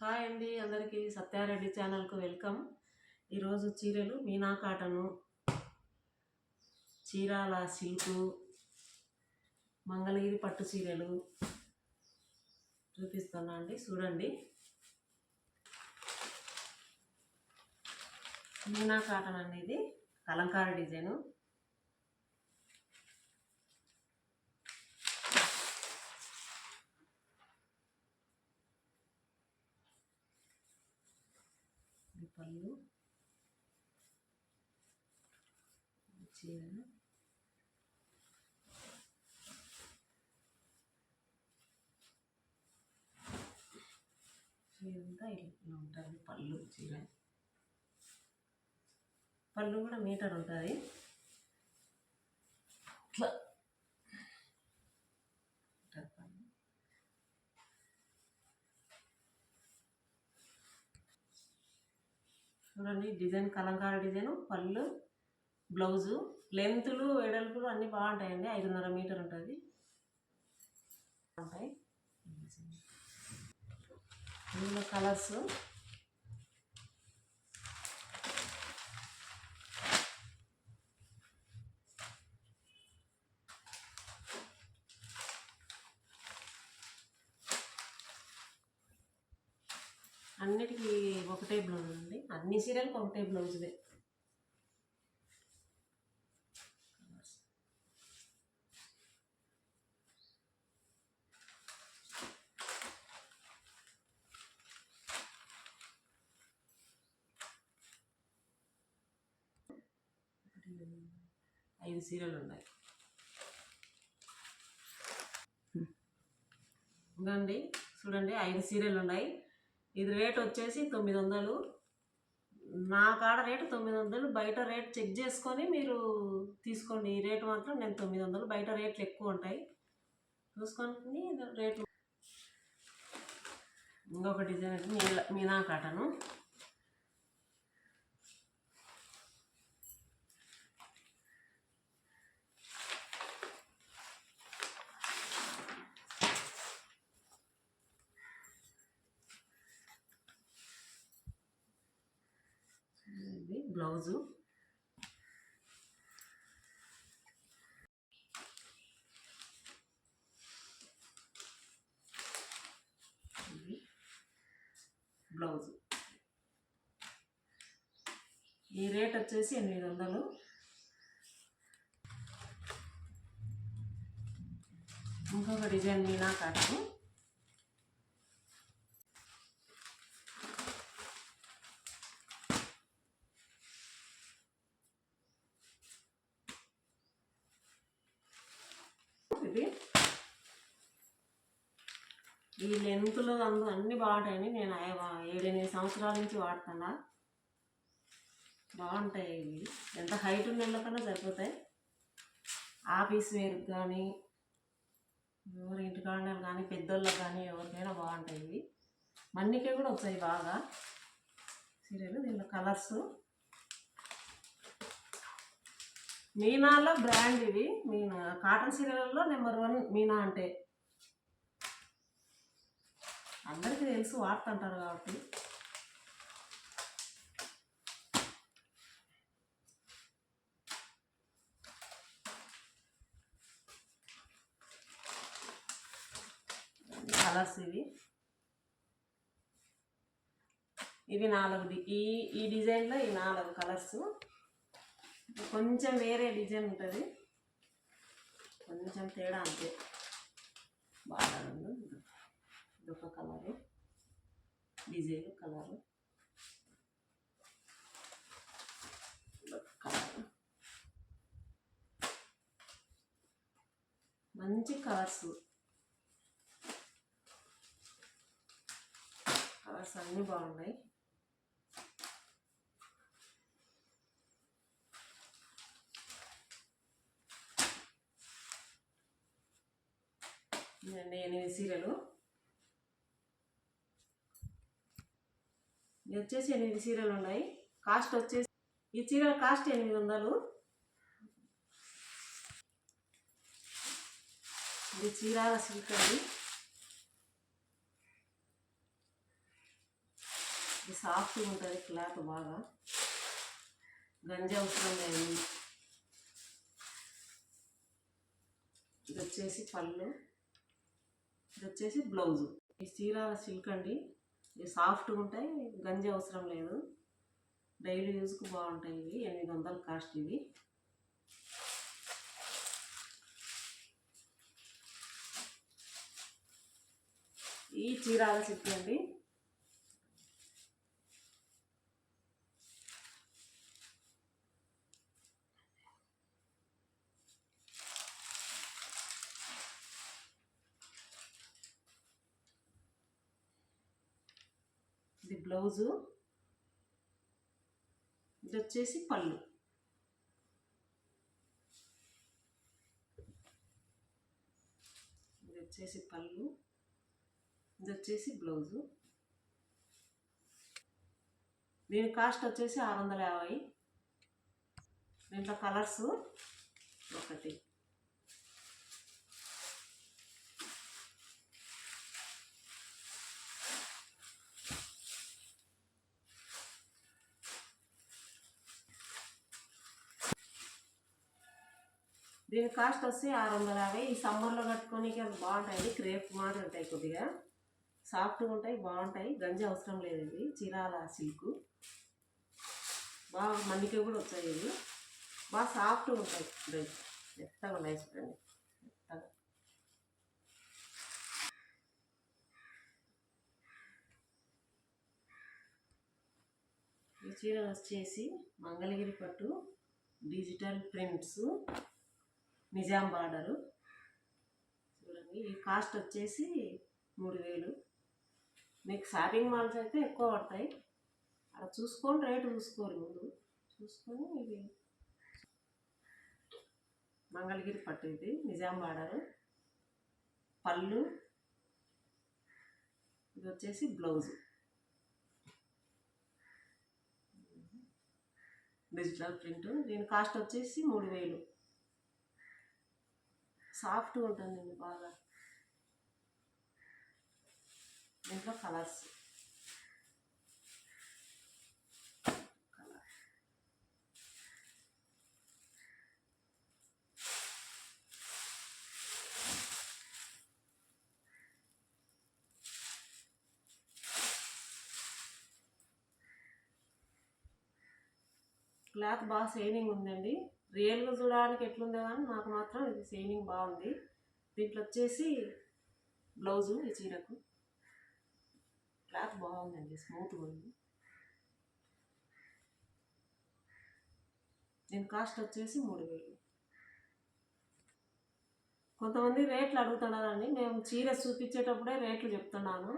Hi అండి, అందరికీ సత్యారెడ్డి ఛానల్కు వెల్కమ్. ఈరోజు చీరలు మీనా కాటను, చీరాల సిల్కు, మంగళగిరి పట్టు చీరలు చూపిస్తున్నా అండి. చూడండి, మీనా కాటన్ అనేది కలంకారీ డిజైను. పళ్ళు చీర ఇదంతా ఇలా ఉంటుంది. పళ్ళు చీర పళ్ళు కూడా మీటర్ ఉంటుంది. ఇట్లా చూడండి, డిజైన్ కలంకారీ డిజైన్, పళ్ళు, బ్లౌజు, లెంతులు వెడల్పులు అన్నీ బాగుంటాయండి. 5.5 మీటర్ ఉంటుంది. ఉంటాయి ఇందులో కలర్స్ అన్నిటికీ ఒకటే బ్లౌజ్ అండి. అన్ని సీరియల్కి ఒకటే బ్లౌజ్దే. ఐదు సీరియల్ ఉన్నాయి. ఇదండి చూడండి, 5 సీరియల్ ఉన్నాయి. ఇది రేట్ వచ్చేసి 900. నా కాడ రేటు 900. బయట రేట్ చెక్ చేసుకొని మీరు తీసుకోండి. ఈ రేటు మాత్రం నేను 900. బయట రేట్లు ఎక్కువ ఉంటాయి, చూసుకొని రేట్లు. ఇంకొక డిజైన్ మీనా కాటను. ఇది బ్లౌజు. ఇది బ్లౌజు. ఈ రేట్ వచ్చేసి 800. ఇంకొక డిజైన్ మీనా కాటను. ఇది ఈ లెంతులు అన్నీ బాగుంటాయండి. నేను 7-8 సంవత్సరాల నుంచి వాడుతున్నా. బాగుంటాయి ఇవి. ఎంత హైట్ ఉన్న వాళ్ళకన్నా సరిపోతాయి. ఆఫీస్ వేర్కి కానీ, ఎవరి ఇంటికాడ కానీ, పెద్దోళ్ళకి కానీ ఎవరికైనా బాగుంటాయి ఇవి. మన్నికే కూడా వచ్చాయి బాగా సీరియల్. దీనిలో కలర్స్. మీనాలో బ్రాండ్ ఇవి. మీనా కాటన్ సీరియల్లో నెంబర్ 1 మీనా అంటే అందరికీ తెలుసు, వాడుతుంటారు కాబట్టి. కలర్స్ ఇవి 4. ఈ డిజైన్లో ఈ 4 కలర్స్. కొంచెం వేరే డిజైన్ ఉంటుంది, కొంచెం తేడా అంతే. బాగా ఇదొక కలరు, డిజైన్ కలరు, కలర్. మంచి కలర్స్ అన్నీ బాగున్నాయి. ఇదండి 8 సీరియలు. ఇది వచ్చేసి 8 సీరియలు ఉన్నాయి. కాస్ట్ వచ్చేసి ఈ చీరల కాస్ట్ 800. ఇది చీరాల సిల్క్ అండి. ఇది సాఫ్ట్గా ఉంటుంది క్లాత్, బాగా గంజి అవసరం లేదు. ఇది వచ్చేసి పళ్ళు, ఇది వచ్చేసి బ్లౌజు. ఈ చీరాల సిల్క్ అండి, ఇవి సాఫ్ట్గా ఉంటాయి, గంజి అవసరం లేదు, డైలీ యూజ్కి బాగుంటాయి. ఇవి 800 కాస్ట్. ఇవి ఈ చీరాల సిల్క్ అండి. ఇది బ్లౌజు, ఇది వచ్చేసి పళ్ళు. ఇది వచ్చేసి పళ్ళు, ఇది వచ్చేసి బ్లౌజు. దీని కాస్ట్ వచ్చేసి 650. దీంట్లో కలర్స్ ఒకటి, దీని కాస్ట్ వచ్చి 650. ఈ సమ్మర్లో కట్టుకోనికి అది బాగుంటాయి, క్రేప్ మాట ఉంటాయి, కొద్దిగా సాఫ్ట్గా ఉంటాయి, బాగుంటాయి, గంజి అవసరం లేదు. ఇది చీరాల సిల్క్, బాగా మన్నిక కూడా వచ్చాయి. ఇవి బాగా సాఫ్ట్గా ఉంటాయి, మెత్తగా ఉన్నాయి చూడండి, మెత్తగా. ఈ చీర వచ్చేసి మంగళగిరి పట్టు, డిజిటల్ ప్రింట్స్, నిజాం బార్డరు చూడండి. ఈ కాస్ట్ వచ్చేసి 3000. మీకు షాపింగ్ మాల్స్ అయితే ఎక్కువ పడతాయి, అక్కడ చూసుకొని రేటు చూసుకోరు, ముందు చూసుకొని. ఇది మంగళగిరి పట్టు, ఇది నిజాం బార్డరు, పళ్ళు, ఇది వచ్చేసి బ్లౌజు, డిజిటల్ ప్రింట్. దీని కాస్ట్ వచ్చేసి 3000. సాఫ్ట్గా ఉంటుందండి బాగా. దీంట్లో కలర్స్, క్లాత్ బాగా షైనింగ్ ఉందండి. రియల్గా చూడడానికి ఎట్లుందో కానీ నాకు మాత్రం ఇది షైనింగ్ బాగుంది. దీంట్లో వచ్చేసి బ్లౌజు, ఈ చీరకు క్లాత్ బాగుందండి, స్మూత్గా ఉంది. దీని కాస్ట్ వచ్చేసి 3000. కొంతమంది రేట్లు అడుగుతున్నారండి, మేము చీర చూపించేటప్పుడే రేట్లు చెప్తున్నాను.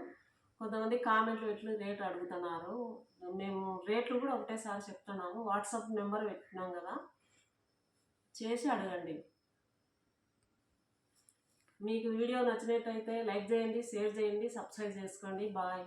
కొంతమంది కామెంట్లు ఎట్లు రేట్ అడుగుతున్నారు, మేము రేట్లు కూడా ఒకటేసారి చెప్తున్నాము. వాట్సాప్ నెంబర్ పెట్టినాం కదా, చేసి అడగండి. మీకు వీడియో నచ్చినట్టయితే లైక్ చేయండి, షేర్ చేయండి, సబ్స్క్రైబ్ చేసుకోండి. బాయ్.